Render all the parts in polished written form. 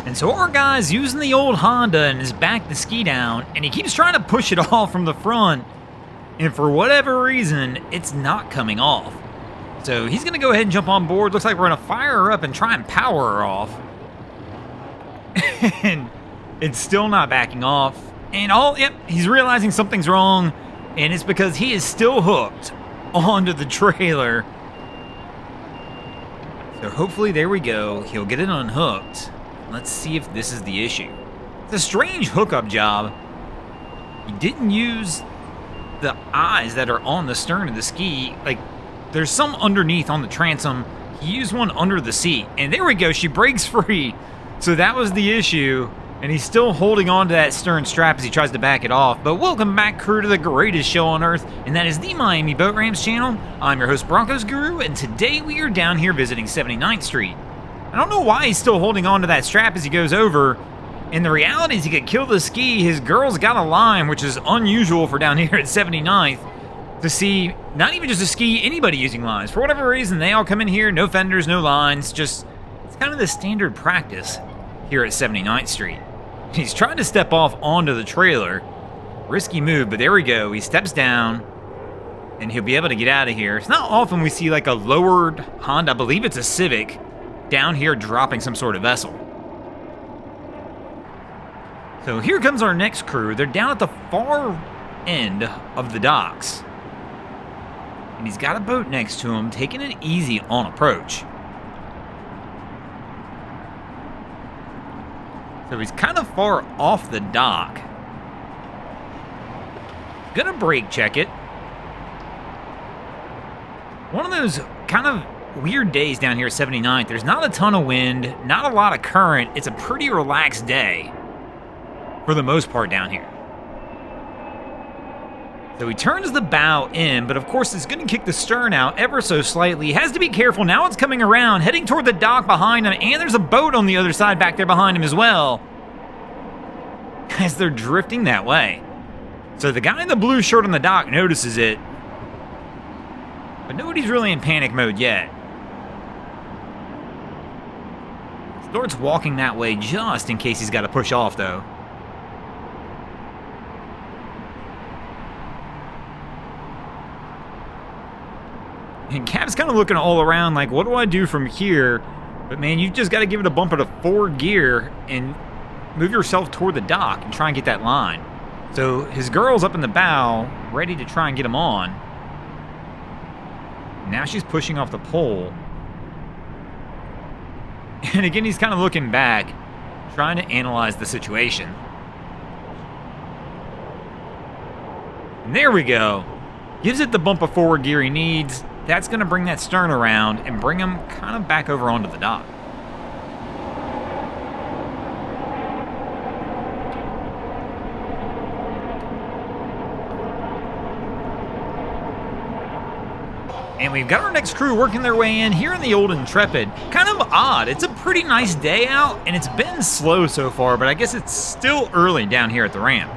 And so our guy's using the old Honda and is back to ski down, and he keeps trying to push it off from the front, and for whatever reason, it's not coming off. So he's going to go ahead and jump on board. Looks like we're going to fire her up and try and power her off. And it's still not backing off. And he's realizing something's wrong, and it's because he is still hooked onto the trailer. So hopefully, there we go, he'll get it unhooked. Let's see if this is the issue. It's a strange hookup job. He didn't use the eyes that are on the stern of the ski. Like, there's some underneath on the transom. He used one under the seat, and there we go, she breaks free. So that was the issue, and he's still holding on to that stern strap as he tries to back it off. But welcome back, crew, to the greatest show on earth, and that is the Miami Boat Ramps channel. I'm your host, Broncos Guru, and today we are down here visiting 79th Street. I don't know why he's still holding on to that strap as he goes over. And the reality is he could kill the ski. His girl's got a line, which is unusual for down here at 79th, to see not even just a ski, anybody using lines. For whatever reason, they all come in here, no fenders, no lines, just, it's kind of the standard practice here at 79th Street. He's trying to step off onto the trailer. Risky move, but there we go. He steps down, and he'll be able to get out of here. It's not often we see like a lowered Honda, I believe it's a Civic, down here dropping some sort of vessel. So here comes our next crew. They're down at the far end of the docks. And he's got a boat next to him, taking it easy on approach. So he's kind of far off the dock. Gonna brake check it. One of those kind of weird days down here at 79th. There's not a ton of wind, not a lot of current. It's a pretty relaxed day for the most part down here. So he turns the bow in, but of course it's going to kick the stern out ever so slightly. He has to be careful. Now it's coming around, heading toward the dock behind him, and there's a boat on the other side back there behind him as well, as they're drifting that way. So the guy in the blue shirt on the dock notices it, but nobody's really in panic mode yet. Starts walking that way just in case he's got to push off, though. And Cap's kind of looking all around like, what do I do from here? But man, you've just got to give it a bump to 4 gear and move yourself toward the dock and try and get that line. So his girl's up in the bow, ready to try and get him on. Now she's pushing off the pole. And again, he's kind of looking back, trying to analyze the situation. And there we go. Gives it the bump of 4 gear he needs. That's going to bring that stern around and bring him kind of back over onto the dock. And we've got our next crew working their way in here in the old Intrepid. Kind of odd. It's a pretty nice day out, and it's been slow so far, but I guess it's still early down here at the ramp.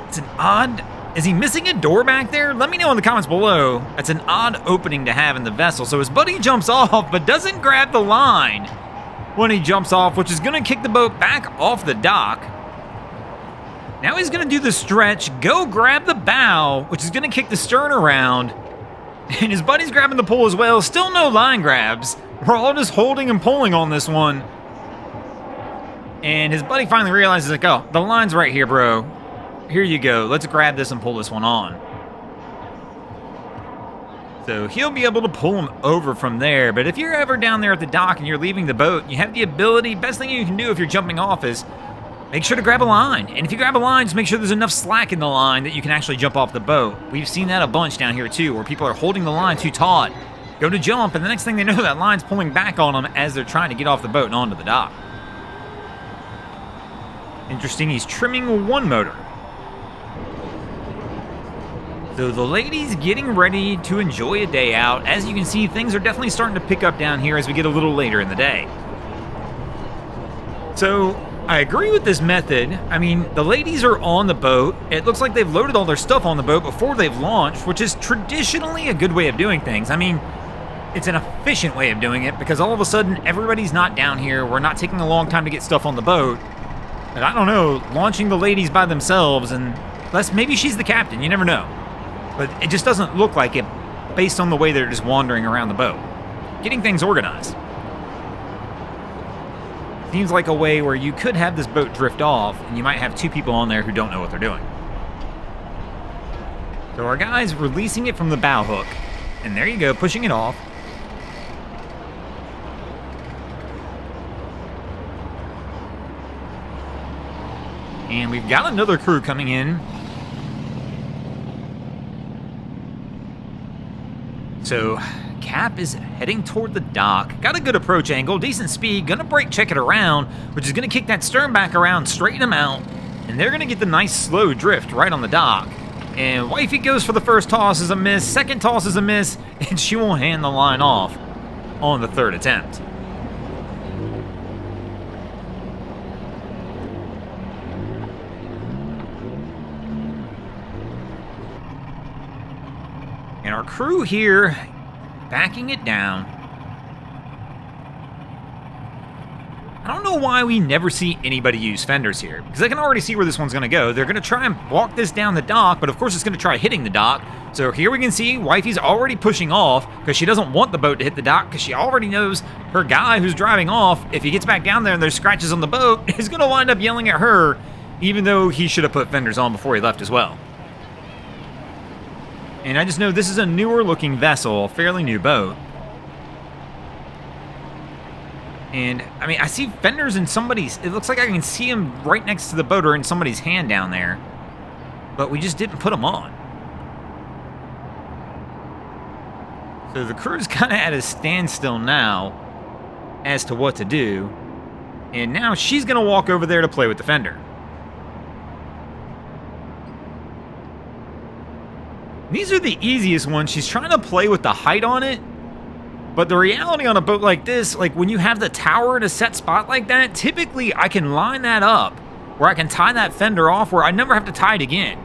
It's an odd... Is he missing a door back there? Let me know in the comments below. That's an odd opening to have in the vessel. So his buddy jumps off, but doesn't grab the line when he jumps off, which is going to kick the boat back off the dock. Now he's going to do the stretch, go grab the bow, which is going to kick the stern around. And his buddy's grabbing the pole as well. Still no line grabs. We're all just holding and pulling on this one. And his buddy finally realizes, like, oh, the line's right here, bro. Here you go. Let's grab this and pull this one on. So he'll be able to pull him over from there. But if you're ever down there at the dock and you're leaving the boat, you have the ability, best thing you can do if you're jumping off is make sure to grab a line. And if you grab a line, just make sure there's enough slack in the line that you can actually jump off the boat. We've seen that a bunch down here too, where people are holding the line too taut, go to jump, and the next thing they know, that line's pulling back on them as they're trying to get off the boat and onto the dock. Interesting, he's trimming one motor. So the lady's getting ready to enjoy a day out. As you can see, things are definitely starting to pick up down here as we get a little later in the day. So I agree with this method. I mean, the ladies are on the boat. It looks like they've loaded all their stuff on the boat before they've launched, which is traditionally a good way of doing things. I mean, It's an efficient way of doing it because all of a sudden everybody's not down here. We're not taking a long time to get stuff on the boat. And I don't know, launching the ladies by themselves, and maybe she's the captain, you never know. But it just doesn't look like it based on the way they're just wandering around the boat. Getting things organized. Seems like a way where you could have this boat drift off, and you might have two people on there who don't know what they're doing. So our guy's releasing it from the bow hook, and there you go, pushing it off. And we've got another crew coming in. So Cap is heading toward the dock. Got a good approach angle, decent speed, gonna brake check it around, which is gonna kick that stern back around, straighten them out, and they're gonna get the nice slow drift right on the dock. And Wifey goes for the first toss is a miss, second toss is a miss, and she won't hand the line off on the third attempt. And our crew here, backing it down. I don't know why we never see anybody use fenders here, because I can already see where this one's going to go. They're going to try and walk this down the dock, but of course it's going to try hitting the dock. So here we can see Wifey's already pushing off because she doesn't want the boat to hit the dock because she already knows her guy who's driving off, if he gets back down there and there's scratches on the boat, is going to wind up yelling at her, even though he should have put fenders on before he left as well. And I just know this is a newer looking vessel, fairly new boat. And, I mean, I see fenders in somebody's... It looks like I can see them right next to the boat or in somebody's hand down there. But we just didn't put them on. So the crew's kind of at a standstill now as to what to do. And now she's going to walk over there to play with the fender. These are the easiest ones. She's trying to play with the height on it. But the reality on a boat like this, like when you have the tower in a set spot like that, typically I can line that up where I can tie that fender off where I never have to tie it again.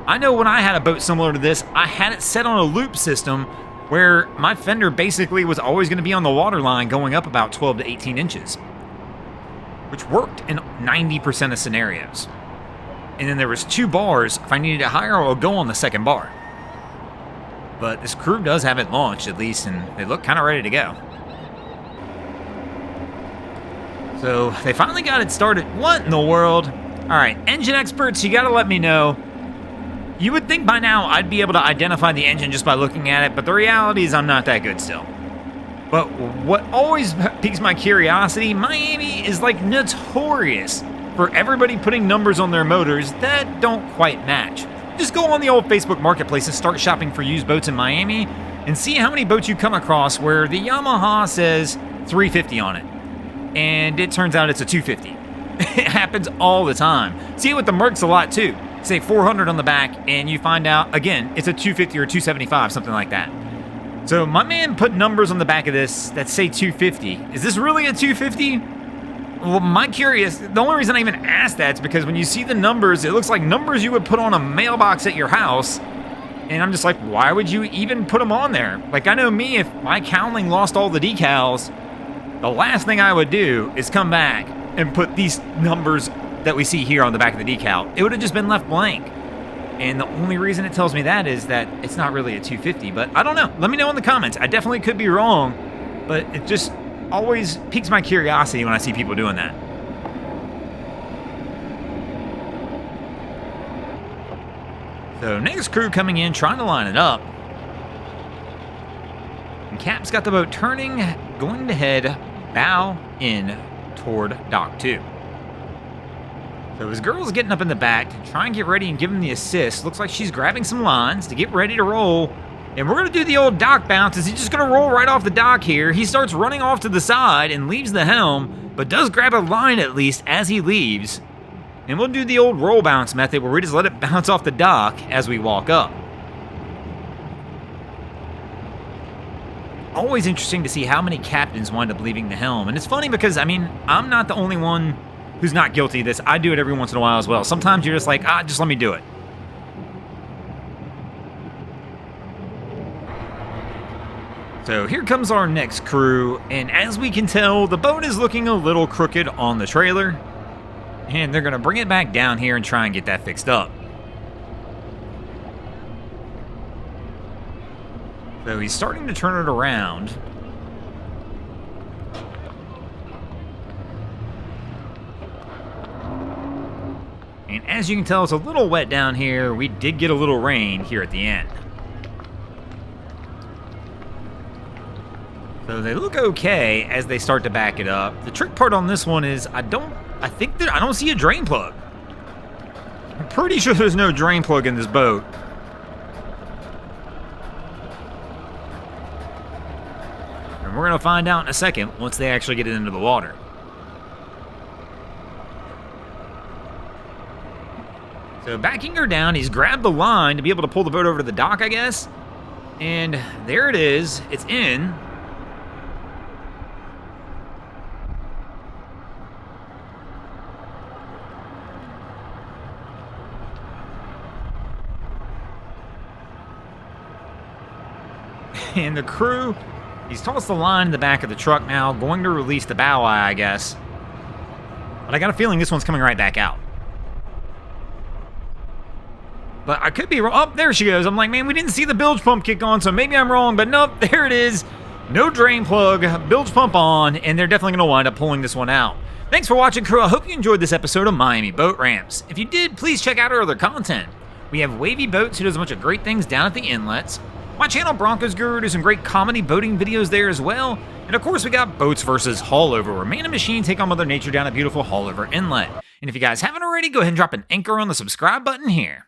I know when I had a boat similar to this, I had it set on a loop system where my fender basically was always going to be on the water line going up about 12 to 18 inches, which worked in 90% of scenarios. And then there was 2 bars. If I needed it higher, I would go on the second bar. But this crew does have it launched, at least, and they look kind of ready to go. So they finally got it started. What in the world? All right, engine experts, you got to let me know. You would think by now I'd be able to identify the engine just by looking at it, but the reality is I'm not that good still. But what always piques my curiosity, Miami is like notorious for everybody putting numbers on their motors that don't quite match. Just go on the old Facebook Marketplace and start shopping for used boats in Miami and see how many boats you come across where the Yamaha says 350 on it. And it turns out it's a 250. It happens all the time. See it with the Mercs a lot too. Say 400 on the back and you find out, again, it's a 250 or 275, something like that. So my man put numbers on the back of this that say 250. Is this really a 250? Well, the only reason I even asked that is because when you see the numbers, it looks like numbers you would put on a mailbox at your house. And I'm just like, why would you even put them on there? Like, I know me, if my cowling lost all the decals, the last thing I would do is come back and put these numbers that we see here on the back of the decal. It would have just been left blank. And the only reason it tells me that is that it's not really a 250. But I don't know. Let me know in the comments. I definitely could be wrong. But it just always piques my curiosity when I see people doing that. So next crew coming in, trying to line it up. And Cap's got the boat turning, going to head bow in toward dock 2. So his girl's getting up in the back to try and get ready and give him the assist. Looks like she's grabbing some lines to get ready to roll. And we're going to do the old dock bounce. Is he just going to roll right off the dock here? He starts running off to the side and leaves the helm, but does grab a line at least as he leaves. And we'll do the old roll bounce method where we just let it bounce off the dock as we walk up. Always interesting to see how many captains wind up leaving the helm. And it's funny because, I mean, I'm not the only one who's not guilty of this. I do it every once in a while as well. Sometimes you're just like, just let me do it. So here comes our next crew, and as we can tell, the boat is looking a little crooked on the trailer, and they're going to bring it back down here and try and get that fixed up. So he's starting to turn it around. And as you can tell, it's a little wet down here. We did get a little rain here at the end. So they look okay as they start to back it up. The trick part on this one is I don't see a drain plug. I'm pretty sure there's no drain plug in this boat. And we're gonna find out in a second once they actually get it into the water. So backing her down, he's grabbed the line to be able to pull the boat over to the dock, I guess. And there it is. It's in. And the crew, he's tossed the line in the back of the truck now, going to release the bow eye, I guess. But I got a feeling this one's coming right back out. But I could be wrong. Oh, there she goes. I'm like, man, we didn't see the bilge pump kick on, so maybe I'm wrong. But nope, there it is. No drain plug, bilge pump on, and they're definitely going to wind up pulling this one out. Thanks for watching, crew. I hope you enjoyed this episode of Miami Boat Ramps. If you did, please check out our other content. We have Wavy Boats, who does a bunch of great things down at the inlets. My channel, Broncos Guru, does some great comedy boating videos there as well. And of course, we got Boats vs. Haulover, where man and machine take on Mother Nature down at beautiful Haulover Inlet. And if you guys haven't already, go ahead and drop an anchor on the subscribe button here.